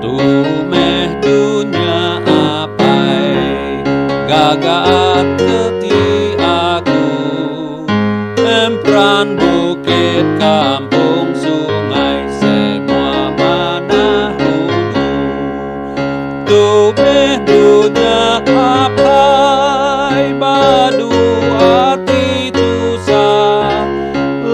Tumeh dunya apai gagaat keti aku, empran bukit kampung sungai semua mana hulu. Tumeh dunya apai badu hati tusah,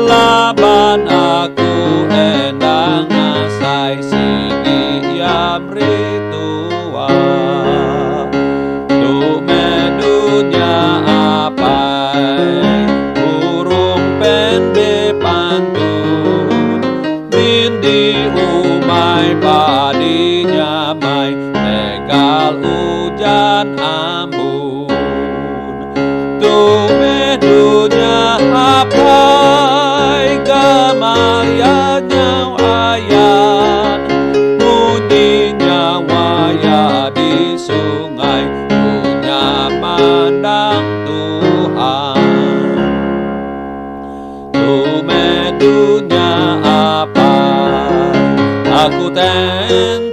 laban aku endang asai sigi yamri tua. Tumeh dunya apai burung pende pantun, bindi umai padinya mai tegal hujan ambun. Tumeh dunya apai gamayanya wayan, bunyinya waya di sungai punya mandang Tuhan. Tumeh dunya apai aku ten